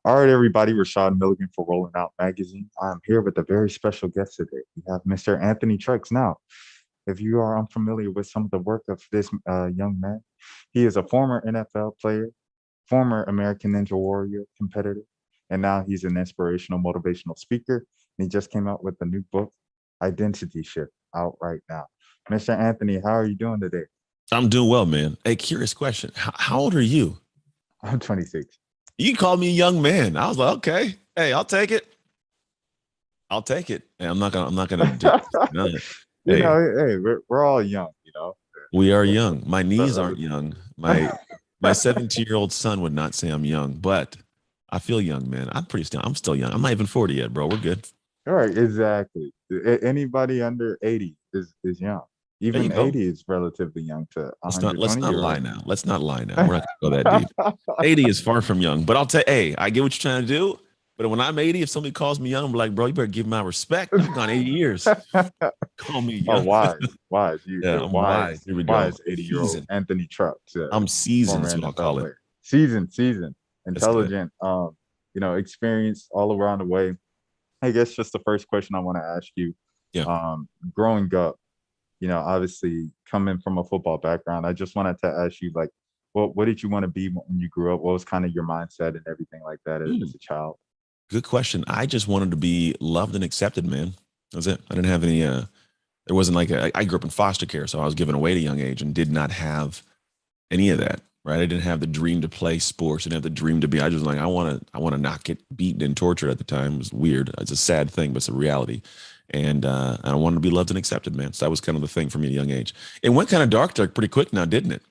All right, everybody, Rashad Milligan for Rolling Out Magazine. I'm here with a very special guest today. We have Mr. Anthony Trex. Now, if you are unfamiliar with some of the work of this young man, he is a former NFL player, former American Ninja Warrior competitor, and now he's an inspirational, motivational speaker. And he just came out with a new book, Identity Shift, out right now. Mr. Anthony, how are you doing today? I'm doing well, man. Hey, curious question. How old are you? I'm 26. You called me a young man. I was like, okay, hey, I'll take it. I'll take it. Hey, I'm not gonna no. Hey, Hey, we're all young. we are But, young. My knees but, aren't young. My 17-year-old son would not say I'm young, but I feel young, man. I'm still young. I'm not even 40 yet, bro. We're good. all right, exactly. Anybody under 80 is young. There you Even go. 80 is relatively young to a Let's 120 not year lie old. now. Let's not lie now. We're not gonna go that deep. 80 is far from young, but I'll tell hey, I get what you're trying to do. But when I'm 80, if somebody calls me young, I'm like, bro, you better give my respect. I've gone 80 years. Call me Oh, young. wise. Yeah, I'm wise. Wise, Here we go. wise 80-year-old Seasoned. Anthony Trucks, I'm seasoned. former That's what I'll NFL call it. player. Seasoned, That's good. intelligent, experienced all around the way. I guess just the first question I want to ask you, Yeah. growing up, obviously coming from a football background, I just wanted to ask you, like, what did you want to be when you grew up? What was kind of your mindset and everything like that as Mm, a child? good question. I just wanted to be loved and accepted, man. That's it. I didn't have any there wasn't like I grew up in foster care, so I was given away at a young age and did not have any of that. Right. I didn't have the dream to play sports. I didn't have the dream to be. I just was like, I want to not get beaten and tortured at the time. It was weird. It's a sad thing, but it's a reality. And I wanted to be loved and accepted, man. So that was kind of the thing for me at a young age. It went kind of dark pretty quick now, didn't it?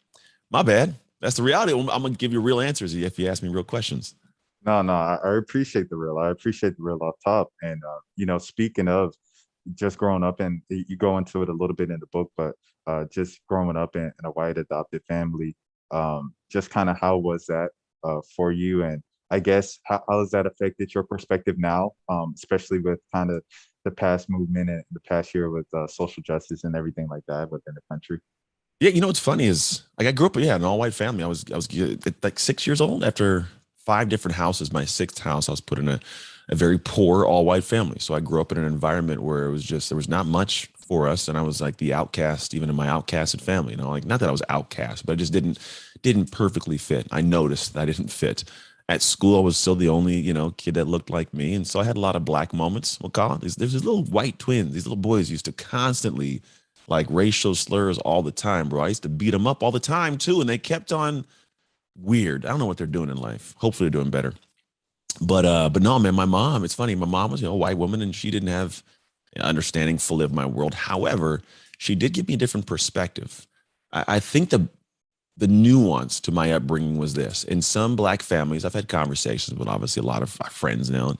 My bad. That's the reality. I'm gonna give you real answers if you ask me real questions. No, I appreciate the real. I appreciate the real off top. And speaking of just growing up, and you go into it a little bit in the book, but just growing up in a white adopted family, just kind of how was that for you? And I guess how has that affected your perspective now, especially with kind of the past movement and the past year with social justice and everything like that within the country? Yeah, you know what's funny is like I grew up, yeah, in an all white family. I was like 6 years old after five different houses. My sixth house, I was put in a very poor all white family. So I grew up in an environment where it was just there was not much for us, and I was like the outcast, even in my outcasted family. Like not that I was outcast, but I just didn't perfectly fit. I noticed that I didn't fit. At school, I was still the only, kid that looked like me. And so I had a lot of black moments. We'll call it. There's these little white twins. These little boys used to constantly like racial slurs all the time, bro. I used to beat them up all the time too, and they kept on weird. I don't know what they're doing in life. Hopefully they're doing better. But no, man, my mom, it's funny. My mom was, a white woman and she didn't have understanding fully of my world. However, she did give me a different perspective. I think the nuance to my upbringing was this. In some black families, I've had conversations with obviously a lot of my friends now,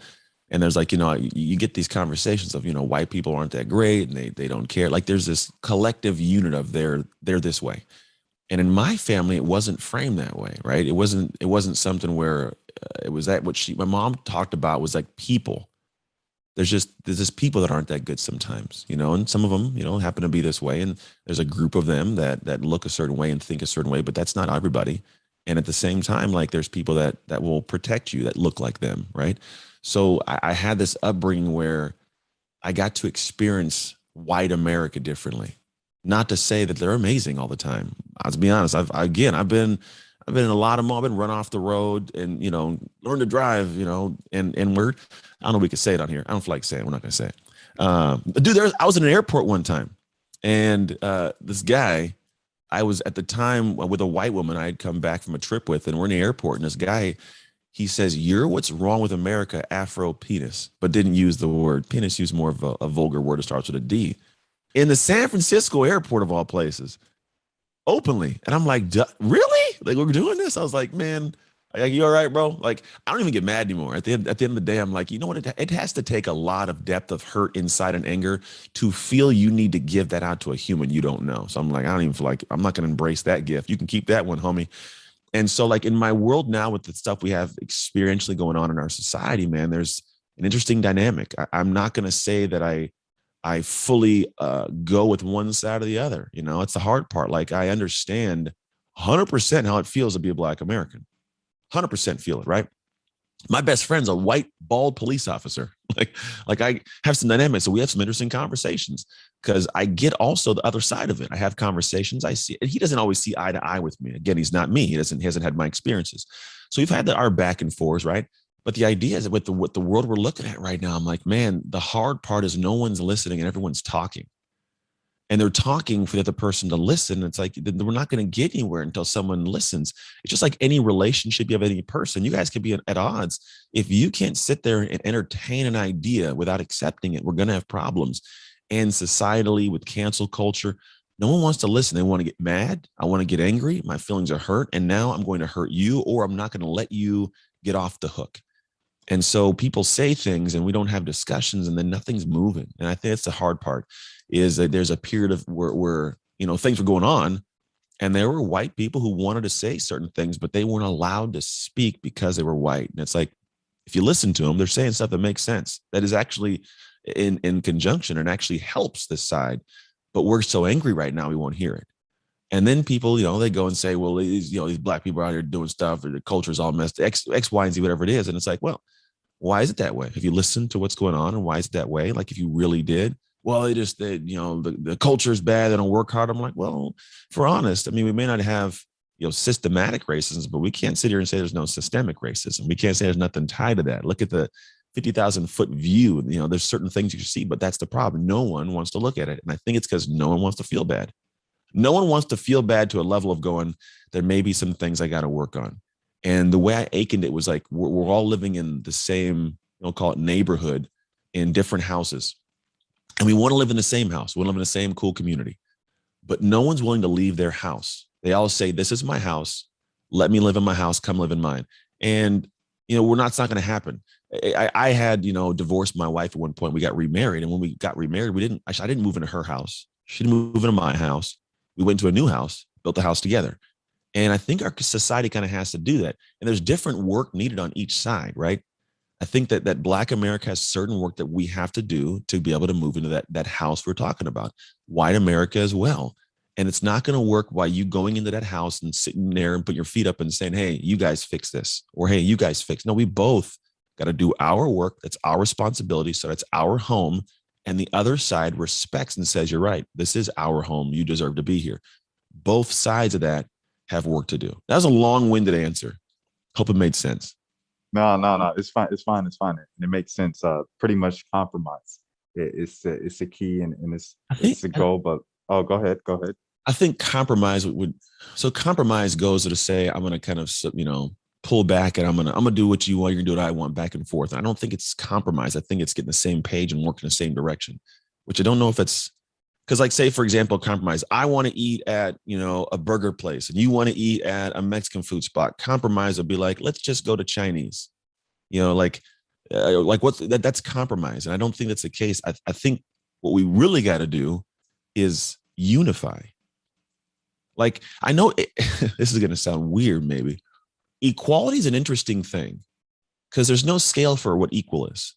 and there's like, you get these conversations of, white people aren't that great and they don't care. Like there's this collective unit of they're this way. And in my family, it wasn't framed that way, right? It wasn't something where it was that what my mom talked about was like people. There's just people that aren't that good sometimes, and some of them, happen to be this way. And there's a group of them that look a certain way and think a certain way, but that's not everybody. And at the same time, like there's people that will protect you that look like them, right? So I had this upbringing where I got to experience white America differently. Not to say that they're amazing all the time. I'll be honest. I've been in a lot of them. I've been run off the road and learn to drive. And word. I don't know if we could say it on here. I don't feel like saying it. We're not gonna say it. But dude, I was in an airport one time, and this guy, I was at the time with a white woman I had come back from a trip with, and we're in the airport, and this guy, he says, "You're what's wrong with America, Afro penis," but didn't use the word penis. Used more of a vulgar word that starts with a D. In the San Francisco airport of all places, openly. And I'm like, really? Like we're doing this? I was like, man, like, you all right, bro? Like, I don't even get mad anymore. At the end of the day, I'm like, you know what? It has to take a lot of depth of hurt inside and anger to feel you need to give that out to a human you don't know. So I'm like, I don't even feel like I'm not going to embrace that gift. You can keep that one, homie. And so, like in my world now, with the stuff we have experientially going on in our society, man, there's an interesting dynamic. I'm not going to say that I fully go with one side or the other. It's the hard part. Like I understand 100% how it feels to be a Black American. 100% feel it, right? My best friend's a white, bald police officer. Like I have some dynamics. So we have some interesting conversations because I get also the other side of it. I have conversations. I see, and he doesn't always see eye to eye with me. Again, he's not me. He hasn't had my experiences. So we've had our back and forth, right? But the idea is that with the world we're looking at right now, I'm like, man, the hard part is no one's listening and everyone's talking, and they're talking for the other person to listen. It's like we're not going to get anywhere until someone listens. It's just like any relationship you have with any person. You guys can be at odds. If you can't sit there and entertain an idea without accepting it, we're going to have problems. And societally, with cancel culture, no one wants to listen. They want to get mad. I want to get angry. My feelings are hurt. And now I'm going to hurt you, or I'm not going to let you get off the hook. And so people say things and we don't have discussions, and then nothing's moving. And I think that's the hard part, is that there's a period of where things were going on, and there were white people who wanted to say certain things, but they weren't allowed to speak because they were white. And it's like, if you listen to them, they're saying stuff that makes sense, that is actually in conjunction and actually helps this side. But we're so angry right now, we won't hear it. And then people, they go and say, well, these black people are out here doing stuff, or the culture's all messed, X, Y, and Z, whatever it is. And it's like, well, why is it that way? Have you listened to what's going on, and why is it that way? Like, if you really did, well, it just that, the culture is bad. They don't work hard. I'm like, well, for honest, I mean, we may not have, systematic racism, but we can't sit here and say there's no systemic racism. We can't say there's nothing tied to that. Look at the 50,000-foot view. There's certain things you see, but that's the problem. No one wants to look at it. And I think it's because no one wants to feel bad. No one wants to feel bad to a level of going, there may be some things I got to work on. And the way I awakened it was like, we're all living in the same, call it neighborhood, in different houses. And we want to live in the same house. We want to live in the same cool community. But no one's willing to leave their house. They all say, this is my house. Let me live in my house. Come live in mine. And, it's not going to happen. I had, divorced my wife at one point. We got remarried. And when we got remarried, I didn't move into her house. She didn't move into my house. We went to a new house, built the house together. And I think our society kind of has to do that. And there's different work needed on each side, right? I think that Black America has certain work that we have to do to be able to move into that house we're talking about. White America as well. And it's not going to work by you going into that house and sitting there and put your feet up and saying, hey, you guys fix this, or hey, you guys fix. No, we both got to do our work. That's our responsibility. So that's our home. And the other side respects and says, you're right. This is our home. You deserve to be here. Both sides of that have work to do. That was a long-winded answer. Hope it made sense. No, no, no. It's fine. It's fine. It's fine. And it makes sense. Pretty much compromise. It's a key, and I it's think a goal. But oh, go ahead. Go ahead. I think compromise would so compromise goes to say, I'm going to kind of pull back, and I'm gonna do what you want. You're gonna do what I want, back and forth. And I don't think it's compromise. I think it's getting the same page and working the same direction, which I don't know if it's because, like, say for example, compromise. I want to eat at a burger place, and you want to eat at a Mexican food spot. Compromise would be like, let's just go to Chinese. Like what's that? That's compromise, and I don't think that's the case. I think what we really got to do is unify. Like, I know this is going to sound weird, maybe. Equality is an interesting thing because there's no scale for what equal is.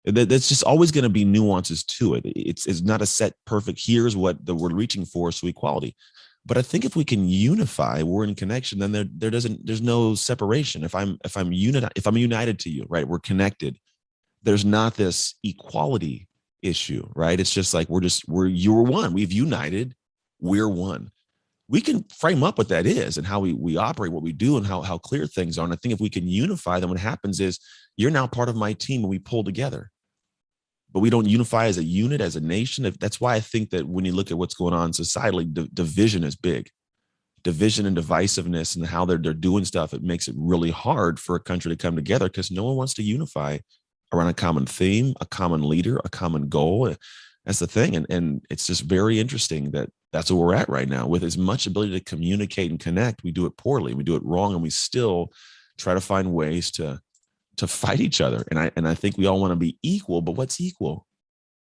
That's just always going to be nuances to it. It's not a set perfect. Here's what we're reaching for. So equality. But I think if we can unify, we're in connection. Then there's no separation. If I'm united to you, right? We're connected. There's not this equality issue, right? It's just like you're one. We've united. We're one. We can frame up what that is and how we operate, what we do, and how clear things are. And I think if we can unify, then what happens is you're now part of my team, and we pull together. But we don't unify as a unit, as a nation. That's why I think that when you look at what's going on societally, division is big. Division and divisiveness and how they're doing stuff, it makes it really hard for a country to come together because no one wants to unify around a common theme, a common leader, a common goal. That's the thing. And it's just very interesting that that's where we're at right now. With as much ability to communicate and connect, we do it poorly. We do it wrong, and we still try to find ways to fight each other. And I think we all want to be equal, but what's equal?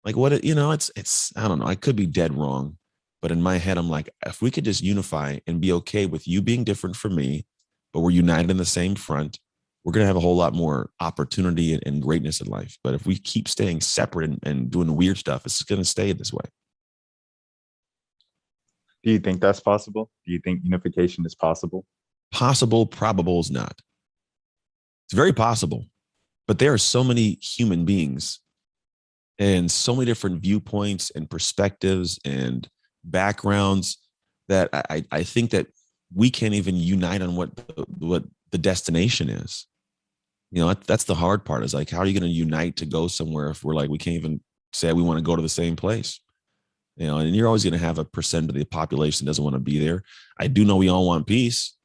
Like it's I don't know. I could be dead wrong, but in my head, I'm like, if we could just unify and be okay with you being different from me, but we're united in the same front, we're going to have a whole lot more opportunity and greatness in life. But if we keep staying separate and doing weird stuff, it's going to stay this way. Do you think that's possible? Do you think unification is possible? Possible, probable is not. It's very possible, but there are so many human beings and so many different viewpoints and perspectives and backgrounds that I think that we can't even unite on what the destination is. You know, that's the hard part, is like, how are you going to unite to go somewhere if we're like, we can't even say we want to go to the same place? You know, and you're always going to have a percent of the population that doesn't want to be there. I do know we all want peace,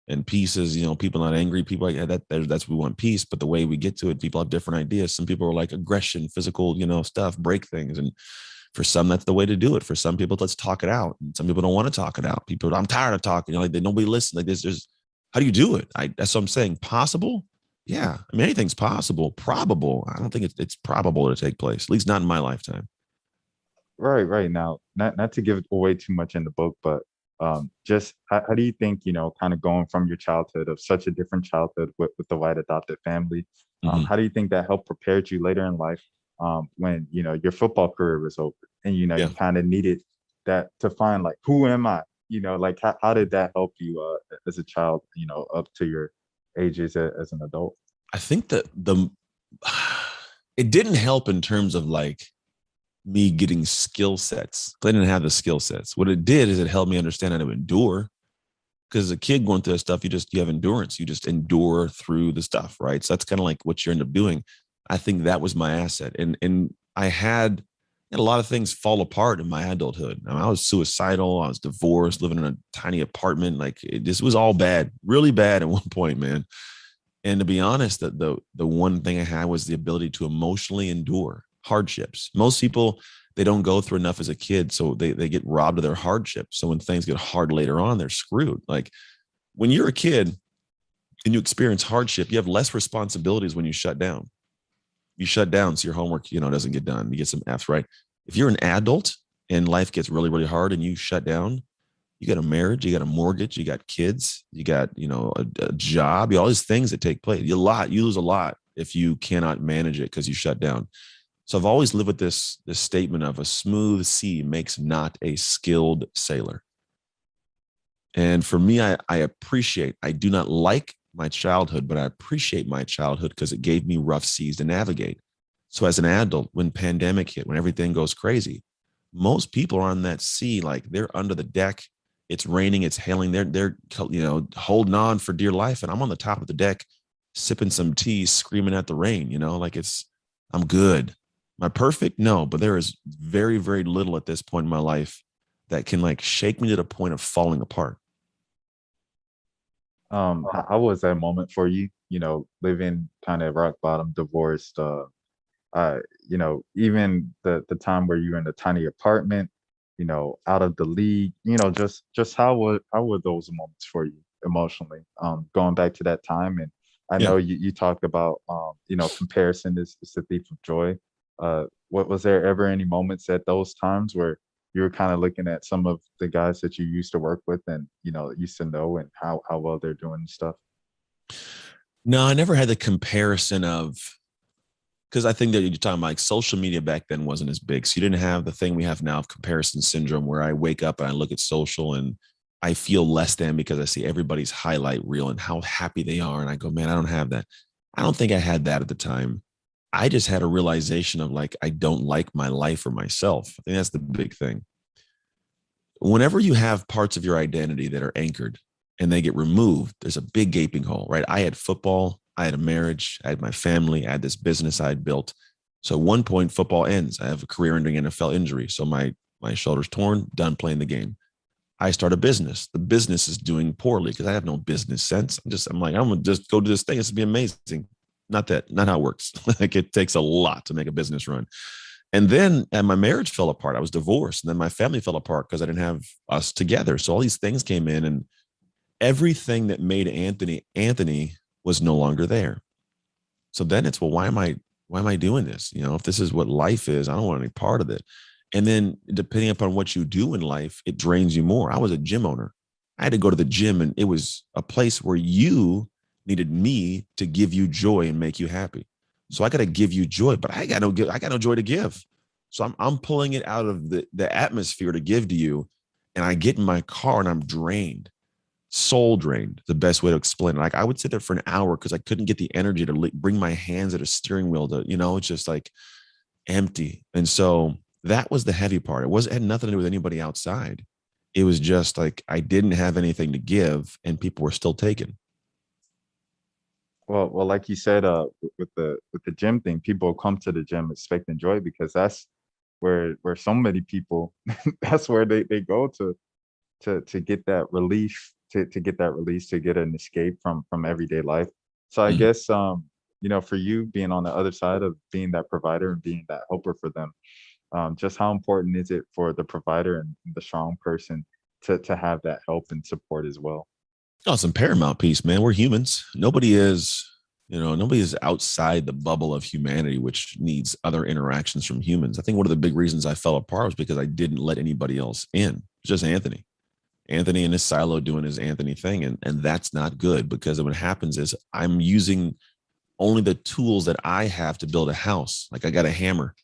and peace is, you know, people not angry, people like that's we want peace. But the way we get to it, people have different ideas. Some people are like aggression, physical, you know, stuff, break things. And for some, that's the way to do it. For some people, let's talk it out. And some people don't want to talk it out. People, I'm tired of talking. You know, like nobody listens. Like this, there's how do you do it? That's what I'm saying. Possible? Yeah. I mean, anything's possible. Probable. I don't think it's probable to take place, at least not in my lifetime. Right, right. Now, not to give away too much in the book, but just how do you think, kind of going from your childhood of such a different childhood with the white adopted family, Mhm. how do you think that helped prepare you later in life, when, your football career was over and, Yeah. you kind of needed that to find like, who am I? Like how did that help you as a child, up to your ages as an adult? I think that it didn't help in terms of like me getting skill sets. I didn't have the skill sets. What it did is it helped me understand how to endure. Because as a kid going through that stuff, you have endurance. You just endure through the stuff, right? So that's kind of like what you end up doing. I think that was my asset, and I had a lot of things fall apart in my adulthood. I was suicidal. I was divorced, living in a tiny apartment. Like this was all bad, really bad at one point, man. And to be honest, the one thing I had was the ability to emotionally endure hardships. Most people, they don't go through enough as a kid, so they get robbed of their hardships. So when things get hard later on, they're screwed. Like when you're a kid and you experience hardship, you have less responsibilities when you shut down. You shut down, so your homework, doesn't get done. You get some F's, right? If you're an adult and life gets really, really hard and you shut down, you got a marriage, you got a mortgage, you got kids, you got, a job, all these things that take place. You lose a lot if you cannot manage it because you shut down. So I've always lived with this statement of a smooth sea makes not a skilled sailor. And for me, I do not like my childhood, but I appreciate my childhood because it gave me rough seas to navigate. So as an adult, when pandemic hit, when everything goes crazy, most people are on that sea, like they're under the deck. It's raining, it's hailing. They're holding on for dear life, and I'm on the top of the deck, sipping some tea, screaming at the rain. Like I'm good. Am I perfect? No, but there is very, very little at this point in my life that can like shake me to the point of falling apart. How was that moment for you? Living kind of rock bottom, divorced, even the time where you were in a tiny apartment, out of the league, just how were those moments for you emotionally? Going back to that time, and I Yeah. know you talked about, comparison is the thief of joy. What was there ever any moments at those times where you were kind of looking at some of the guys that you used to work with and used to know and how well they're doing and stuff? No, I never had the comparison of, because I think that you're talking about like social media back then wasn't as big. So you didn't have the thing we have now of comparison syndrome where I wake up and I look at social and I feel less than because I see everybody's highlight reel and how happy they are. And I go, man, I don't have that. I don't think I had that at the time. I just had a realization of like, I don't like my life or myself. I think that's the big thing. Whenever you have parts of your identity that are anchored and they get removed, there's a big gaping hole, right? I had football, I had a marriage, I had my family, I had this business I had built. So at one point, football ends. I have a career-ending NFL injury, so my shoulder's torn, done playing the game. I start a business. The business is doing poorly because I have no business sense. I'm like, I'm gonna just go do this thing. It's gonna be amazing. Not how it works. Like it takes a lot to make a business run. And my marriage fell apart. I was divorced. And then my family fell apart because I didn't have us together. So all these things came in and everything that made Anthony was no longer there. So then it's, well, why am I doing this? If this is what life is, I don't want any part of it. And then depending upon what you do in life, it drains you more. I was a gym owner. I had to go to the gym and it was a place where you needed me to give you joy and make you happy. So I got to give you joy, but I got no joy to give. So I'm pulling it out of the atmosphere to give to you. And I get in my car and I'm drained. soul drained, the best way to explain it. Like I would sit there for an hour because I couldn't get the energy to bring my hands at a steering wheel to, it's just like empty. And so that was the heavy part. It had nothing to do with anybody outside. It was just like I didn't have anything to give and people were still taken. Well, like you said, with the gym thing, people come to the gym expecting joy because that's where so many people that's where they go to get that relief, to get that release, to get an escape from everyday life. So I Mm. guess for you being on the other side of being that provider and being that helper for them, just how important is it for the provider and the strong person to have that help and support as well? Oh, it's a paramount piece, man. We're humans. Nobody is outside the bubble of humanity, which needs other interactions from humans. I think one of the big reasons I fell apart was because I didn't let anybody else in. Just Anthony. Anthony in his silo doing his Anthony thing. And that's not good because what happens is I'm using only the tools that I have to build a house. Like I got a hammer,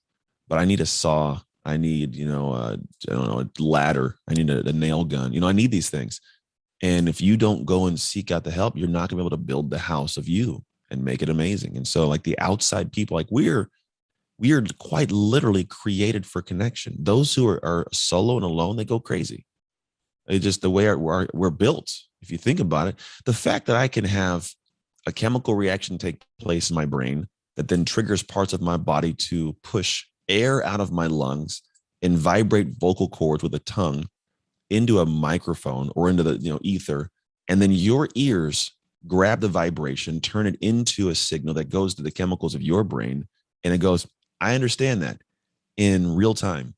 but I need a saw. I need, I don't know, a ladder. I need a nail gun. I need these things. And if you don't go and seek out the help, you're not going to be able to build the house of you and make it amazing. And so, like the outside people, like we are quite literally created for connection. Those who are solo and alone, they go crazy. It's just the way we're built. If you think about it, the fact that I can have a chemical reaction take place in my brain that then triggers parts of my body to push air out of my lungs and vibrate vocal cords with a tongue into a microphone or into the ether, and then your ears grab the vibration, turn it into a signal that goes to the chemicals of your brain, and it goes, I understand that in real time.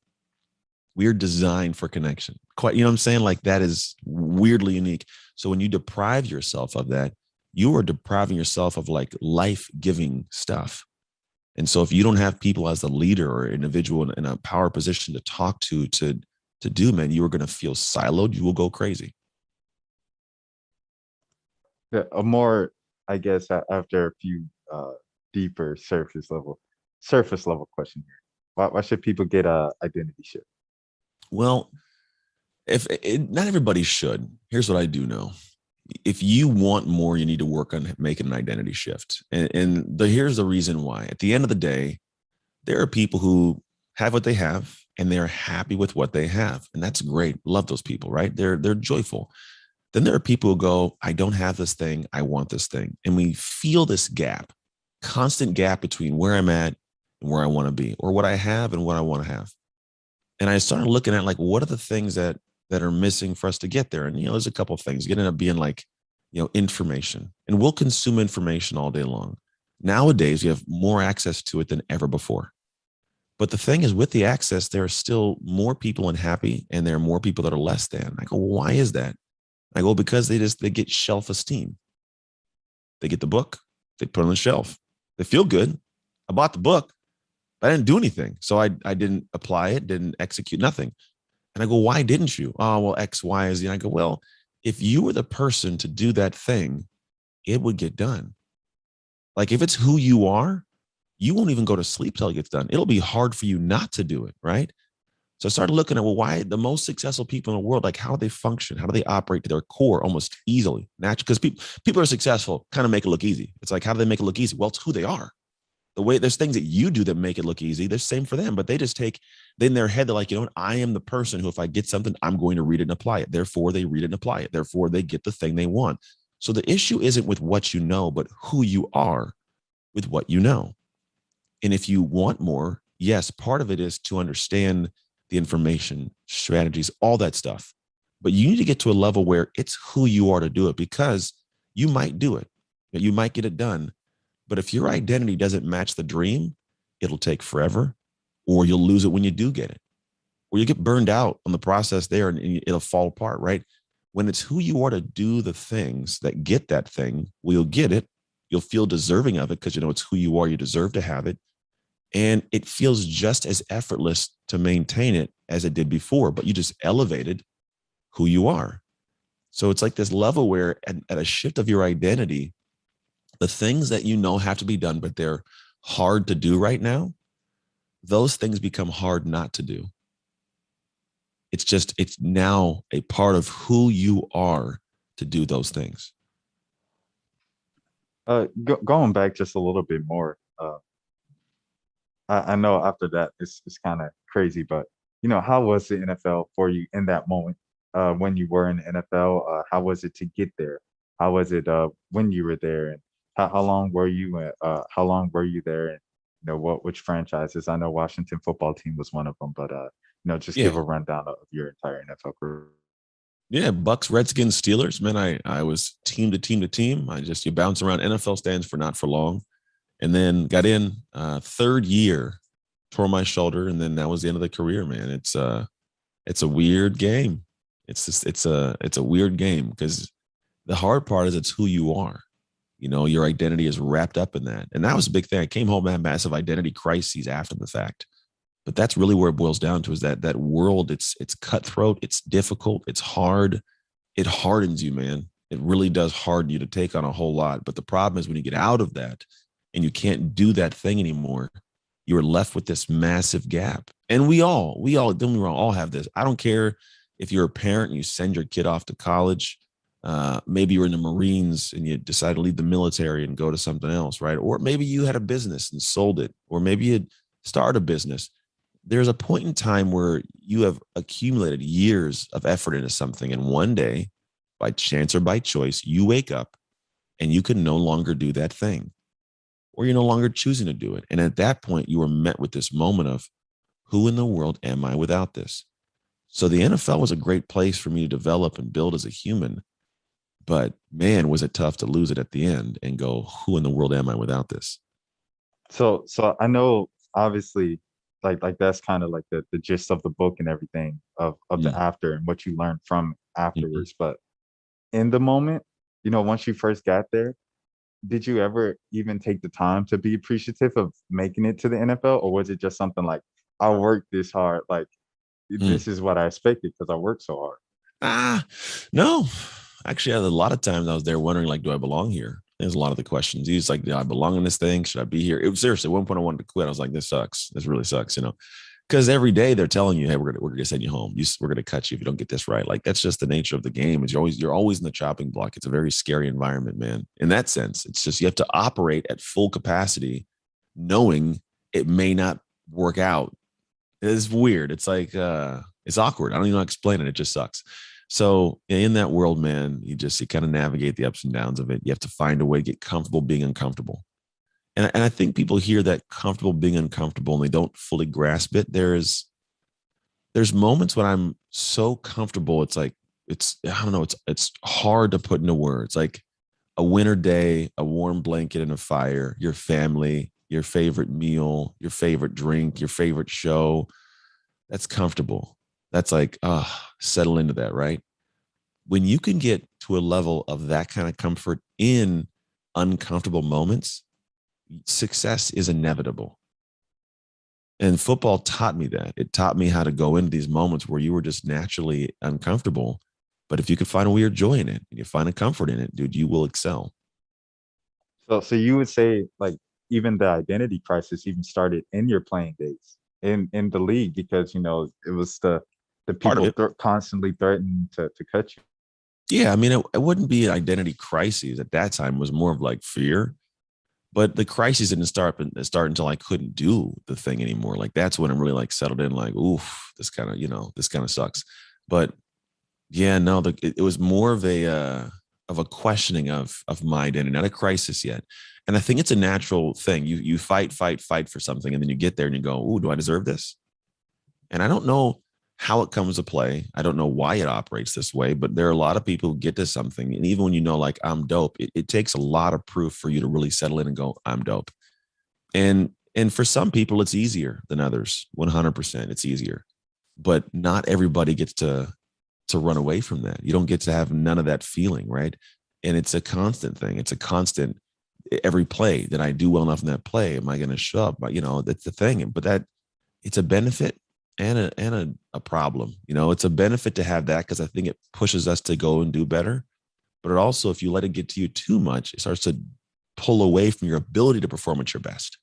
We're designed for connection. Quite, you know what I'm saying? Like that is weirdly unique. So when you deprive yourself of that, you are depriving yourself of like life-giving stuff. And so if you don't have people as a leader or individual in a power position to talk to do, man, you are going to feel siloed. You will go crazy. Yeah, a more, I guess, after a few deeper surface level question here. Why should people get a identity shift? Well, if it, not everybody should, here's what I do know. If you want more, you need to work on making an identity shift. And here's the reason why. At the end of the day, there are people who have what they have and they're happy with what they have. And that's great. Love those people, right? They're joyful. Then there are people who go, I don't have this thing. I want this thing. And we feel this gap, constant gap between where I'm at and where I want to be, or what I have and what I want to have. And I started looking at like, what are the things that are missing for us to get there? And, there's a couple of things. It ended up being like, information. And we'll consume information all day long. Nowadays, you have more access to it than ever before. But the thing is, with the access, there are still more people unhappy and there are more people that are less than. I go, why is that? I go, because they get shelf esteem. They get the book, they put it on the shelf. They feel good. I bought the book, but I didn't do anything. So I didn't apply it, didn't execute nothing. And I go, why didn't you? Oh, well, X, Y, Z. And I go, well, if you were the person to do that thing, it would get done. Like if it's who you are, you won't even go to sleep till it gets done. It'll be hard for you not to do it, right? So I started looking at, well, why the most successful people in the world, like how they function, how do they operate to their core almost easily, naturally? Because people are successful, kind of make it look easy. It's like, how do they make it look easy? Well, it's who they are. The way there's things that you do that make it look easy. They're the same for them, but they just take, in their head, they're like, you know what? I am the person who, if I get something, I'm going to read it and apply it. Therefore, they read it and apply it. Therefore, they get the thing they want. So the issue isn't with what you know, but who you are with what you know. And if you want more, yes, part of it is to understand the information, strategies, all that stuff. But you need to get to a level where it's who you are to do it, because you might do it. You might get it done. But if your identity doesn't match the dream, it'll take forever, or you'll lose it when you do get it, or you get burned out on the process there and it'll fall apart, right? When it's who you are to do the things that get that thing, well, you'll get it. You'll feel deserving of it because it's who you are. You deserve to have it. And it feels just as effortless to maintain it as it did before, but you just elevated who you are. So it's like this level where at a shift of your identity, the things that have to be done, but they're hard to do right now, those things become hard not to do. It's now a part of who you are to do those things. Going back just a little bit more, I know after that it's kind of crazy, but how was the NFL for you in that moment when you were in the NFL? How was it to get there? How was it when you were there, and how long were you? How long were you there? And which franchises? I know Washington football team was one of them, but just give Yeah. a rundown of your entire NFL career. Yeah, Bucks, Redskins, Steelers. Man, I was team to team to team. You bounce around. NFL stands for not for long, and then got in third year, tore my shoulder, and then that was the end of the career. Man, it's a weird game. It's a weird game because the hard part is it's who you are. Your identity is wrapped up in that, and that was a big thing. I came home had massive identity crises after the fact, but that's really where it boils down to is that world. It's cutthroat. It's difficult. It's hard. It hardens you, man. It really does harden you to take on a whole lot. But the problem is when you get out of that and you can't do that thing anymore, you're left with this massive gap. And don't we all have this. I don't care if you're a parent and you send your kid off to college. Maybe you're in the Marines and you decide to leave the military and go to something else, right? Or maybe you had a business and sold it, or maybe you started a business. There's a point in time where you have accumulated years of effort into something, and one day, by chance or by choice, you wake up and you can no longer do that thing, or you're no longer choosing to do it. And at that point, you are met with this moment of, who in the world am I without this? So the NFL was a great place for me to develop and build as a human. But man, was it tough to lose it at the end and go, who in the world am I without this? So I know obviously like that's kind of like the gist of the book and everything of the Mm-hmm. after and what you learned from afterwards. But in the moment, once you first got there, did you ever even take the time to be appreciative of making it to the NFL, or was it just something like, I worked this hard, like Mm. this is what I expected because I worked so hard? No. Actually, a lot of times I was there wondering, like, do I belong here? There's a lot of the questions. He's like, do I belong in this thing? Should I be here? It was seriously, at one point I wanted to quit. I was like, this sucks. This really sucks, because every day they're telling you, hey, we're gonna send you home. We're gonna cut you if you don't get this right. Like that's just the nature of the game. Is you're always in the chopping block. It's a very scary environment, man. In that sense, it's just you have to operate at full capacity, knowing it may not work out. It's weird. It's like it's awkward. I don't even know how to explain it. It just sucks. So in that world, man, you kind of navigate the ups and downs of it. You have to find a way to get comfortable being uncomfortable. And I think people hear that comfortable being uncomfortable and they don't fully grasp it. There's moments when I'm so comfortable, it's like I don't know, it's hard to put into words. Like a winter day, a warm blanket and a fire, your family, your favorite meal, your favorite drink, your favorite show. That's comfortable. That's like, settle into that, right? When you can get to a level of that kind of comfort in uncomfortable moments, success is inevitable. And football taught me that. It taught me how to go into these moments where you were just naturally uncomfortable. But if you could find a weird joy in it and you find a comfort in it, dude, you will excel. So you would say like even the identity crisis even started in your playing days in the league because it was the Part of people it. constantly threatening to cut you. Yeah. I mean, it wouldn't be an identity crisis at that time. It was more of like fear. But the crisis didn't start until I couldn't do the thing anymore. Like that's when I'm really like settled in, like, oof, this kind of sucks. But yeah, no, it was more of a questioning of my identity, not a crisis yet. And I think it's a natural thing. You fight, fight, fight for something, and then you get there and you go, "Ooh, do I deserve this?" And I don't know how it comes to play. I don't know why it operates this way, but there are a lot of people who get to something, and even when like I'm dope, it takes a lot of proof for you to really settle in and go, "I'm dope." And for some people, it's easier than others. 100%, it's easier, but not everybody gets to run away from that. You don't get to have none of that feeling, right? And it's a constant thing. It's a constant every play that I do well enough in that play. Am I going to show up? But that's the thing. But that it's a benefit and a problem. It's a benefit to have that because I think it pushes us to go and do better. But it also, if you let it get to you too much, it starts to pull away from your ability to perform at your best.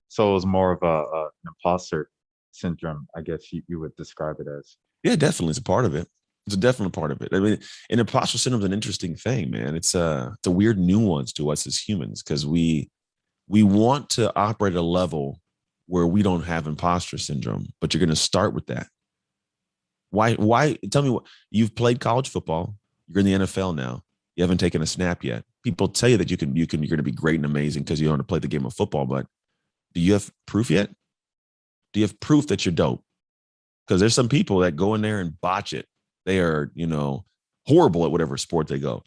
So it was more of an imposter syndrome, I guess you would describe it as. Yeah, definitely. It's a part of it. It's a definite part of it. I mean, and imposter syndrome is an interesting thing, man. It's a weird nuance to us as humans because we want to operate at a level where we don't have imposter syndrome, but you're going to start with that. Why? Tell me what you've played college football. You're in the NFL now. You haven't taken a snap yet. People tell you that you're going to be great and amazing because you know how to play the game of football. But do you have proof yet? Do you have proof that you're dope? Because there's some people that go in there and botch it. They are, horrible at whatever sport they go.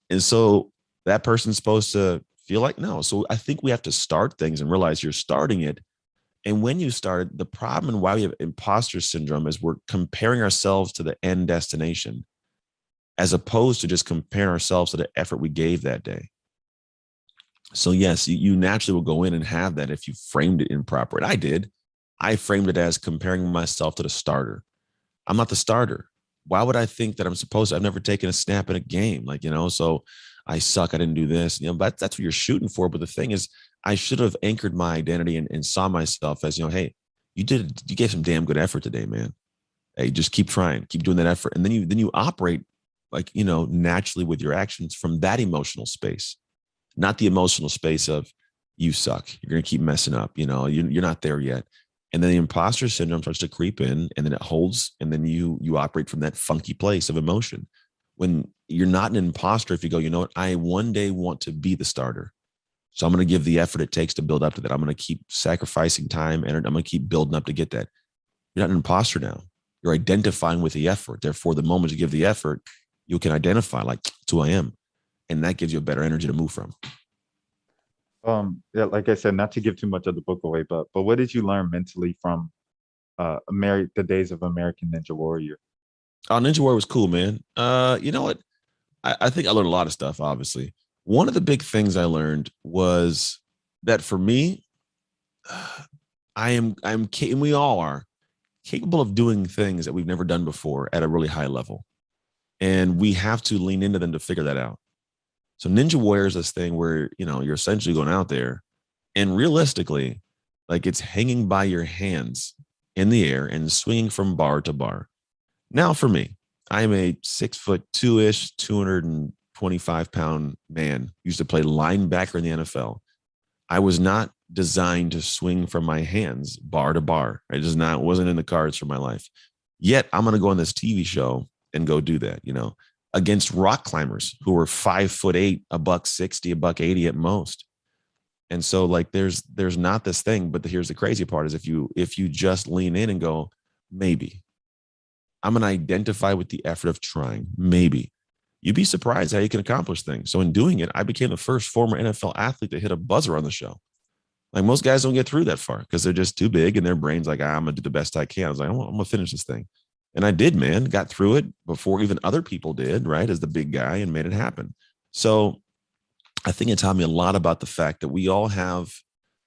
And so that person's supposed to feel like no. So I think we have to start things and realize you're starting it. And when you start, the problem and why we have imposter syndrome is we're comparing ourselves to the end destination as opposed to just comparing ourselves to the effort we gave that day. So yes, you naturally will go in and have that if you framed it improper. And I did. I framed it as comparing myself to the starter. I'm not the starter. Why would I think that I'm supposed to? I've never taken a snap in a game, so I suck. I didn't do this, but that's what you're shooting for. But the thing is, I should have anchored my identity and saw myself as, hey, you gave some damn good effort today, man. Hey, just keep trying, keep doing that effort. And then you operate naturally with your actions from that emotional space, not the emotional space of you suck. You're going to keep messing up. You're not there yet. And then the imposter syndrome starts to creep in and then it holds. And then you operate from that funky place of emotion. When you're not an imposter, if you go, you know what, I one day want to be the starter. So I'm going to give the effort it takes to build up to that. I'm going to keep sacrificing time and I'm going to keep building up to get that. You're not an imposter now. You're identifying with the effort. Therefore, the moment you give the effort, you can identify like, it's who I am. And that gives you a better energy to move from. Yeah, like I said, not to give too much of the book away, but what did you learn mentally from the days of American Ninja Warrior? Oh, Ninja Warrior was cool, man. You know what? I think I learned a lot of stuff, obviously. One of the big things I learned was that for me, and we all are capable of doing things that we've never done before at a really high level. And we have to lean into them to figure that out. So Ninja Warrior is this thing where, you're essentially going out there and realistically, like it's hanging by your hands in the air and swinging from bar to bar. Now for me, I'm a 6'2" 225-pound man, used to play linebacker in the NFL. I was not designed to swing from my hands bar to bar. I just wasn't in the cards for my life. Yet I'm going to go on this TV show and go do that, against rock climbers who were 5'8", $160, $180 at most. And so like there's not this thing, but here's the crazy part is if you just lean in and go, maybe I'm going to identify with the effort of trying, maybe you'd be surprised how you can accomplish things. So in doing it, I became the first former NFL athlete to hit a buzzer on the show. Like most guys don't get through that far because they're just too big and their brain's like, I'm going to do the best I can. I was like, I'm going to finish this thing. And I did, man, got through it before even other people did, right? As the big guy and made it happen. So I think it taught me a lot about the fact that we all have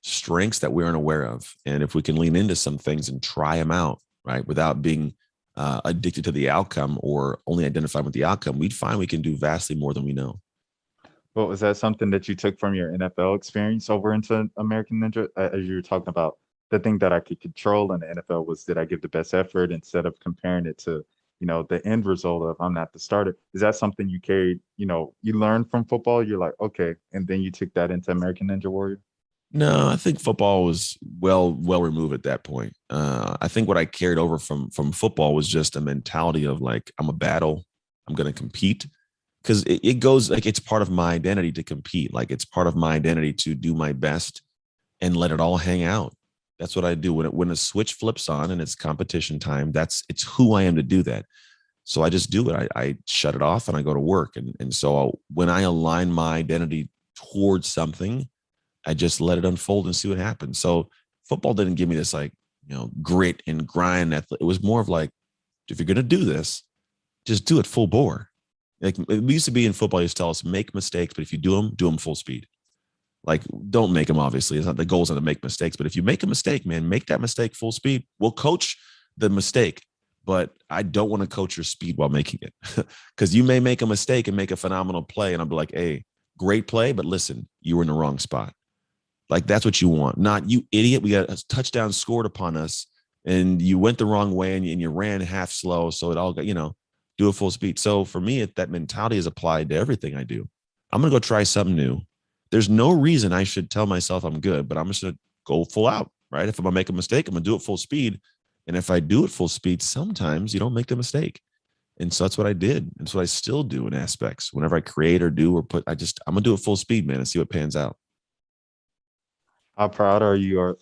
strengths that we aren't aware of. And if we can lean into some things and try them out, right, without being addicted to the outcome or only identifying with the outcome, we'd find we can do vastly more than we know. Well, was that something that you took from your NFL experience over into American Ninja? As you were talking about, the thing that I could control in the NFL was, did I give the best effort instead of comparing it to, the end result of I'm not the starter? Is that something you carried, you learned from football? You're like, okay, and then you took that into American Ninja Warrior? No, I think football was well removed at that point. I think what I carried over from football was just a mentality of like I'm a battle, I'm going to compete because it goes like it's part of my identity to compete. Like it's part of my identity to do my best and let it all hang out. That's what I do when a switch flips on and it's competition time. It's who I am to do that. So I just do it. I shut it off and I go to work. And so when I align my identity towards something, I just let it unfold and see what happens. So football didn't give me this like, grit and grind. It was more of like, if you're going to do this, just do it full bore. Like we used to be in football, used to tell us make mistakes, but if you do them full speed. Like don't make them, obviously. It's not the goal is not to make mistakes, but if you make a mistake, man, make that mistake full speed. We'll coach the mistake, but I don't want to coach your speed while making it because you may make a mistake and make a phenomenal play. And I'll be like, hey, great play, but listen, you were in the wrong spot. Like that's what you want, not you idiot. We got a touchdown scored upon us and you went the wrong way and you ran half slow. So it all got, do it full speed. So for me, that mentality is applied to everything I do. I'm going to go try something new. There's no reason I should tell myself I'm good, but I'm just going to go full out, right? If I'm going to make a mistake, I'm going to do it full speed. And if I do it full speed, sometimes you don't make the mistake. And so that's what I did. And so I still do in aspects. Whenever I create or do or put, I'm going to do it full speed, man, and see what pans out. How proud are you, or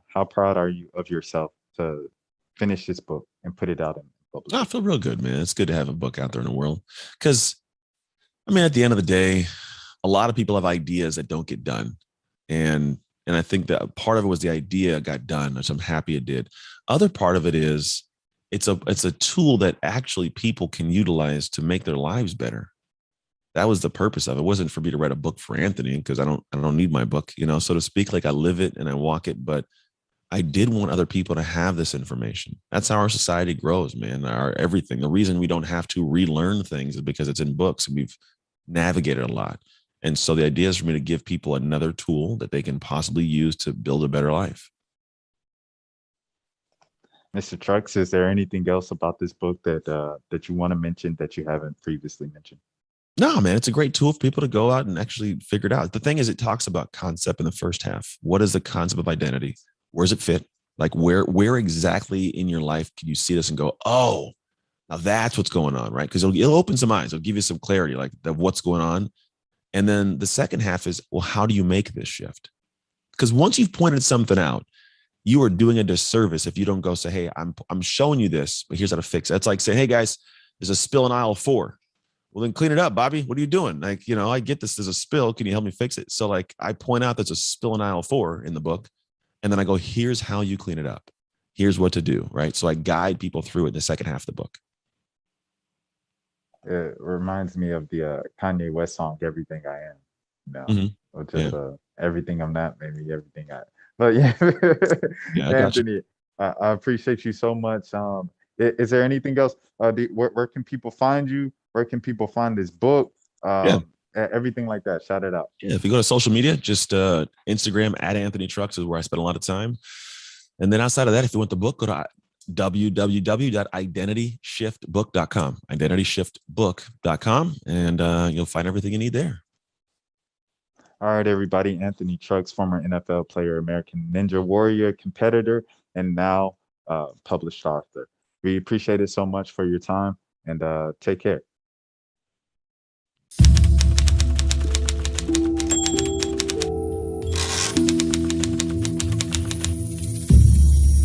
how proud are you of yourself to finish this book and put it out in I publishing? feel real good, man. It's good to have a book out there in the world. Because, I mean, at the end of the day, a lot of people have ideas that don't get done. And and I think that part of it was the idea got done, which I'm happy it did. Other part of it is it's a tool that actually people can utilize to make their lives better. That was the purpose of it. It wasn't for me to write a book for Anthony because I don't need my book, so to speak. Like I live it and I walk it, but I did want other people to have this information. That's how our society grows, man. Our everything. The reason we don't have to relearn things is because it's in books and we've navigated a lot. And so the idea is for me to give people another tool that they can possibly use to build a better life. Mr. Trucks, is there anything else about this book that that you want to mention that you haven't previously mentioned? No, man, it's a great tool for people to go out and actually figure it out. The thing is, it talks about concept in the first half. What is the concept of identity? Where does it fit? Like where exactly in your life can you see this and go, oh, now that's what's going on, right? Because it'll open some eyes. It'll give you some clarity, like of what's going on. And then the second half is, well, how do you make this shift? Because once you've pointed something out, you are doing a disservice if you don't go say, hey, I'm showing you this, but here's how to fix it. It's like saying, hey guys, there's a spill in aisle 4. Well, then clean it up, Bobby. What are you doing? Like, I get this. There's a spill. Can you help me fix it? So like I point out there's a spill in aisle 4 in the book. And then I go, here's how you clean it up. Here's what to do. Right. So I guide people through it in the second half of the book. It reminds me of the Kanye West song "Everything I Am." No, Mm-hmm. or just Yeah. everything I'm not, maybe everything I. But yeah, Yeah. I got you. Anthony, I appreciate you so much. Is there anything else? Where can people find you? Where can people find this book? Yeah. Everything like that. Shout it out. Yeah. If you go to social media, just Instagram at Anthony Trucks is where I spend a lot of time. And then outside of that, if you want the book, go to www.identityshiftbook.com, identityshiftbook.com, and you'll find everything you need there. All right, everybody. Anthony Trucks, former NFL player, American Ninja Warrior competitor, and now published author. We appreciate it so much for your time, and take care.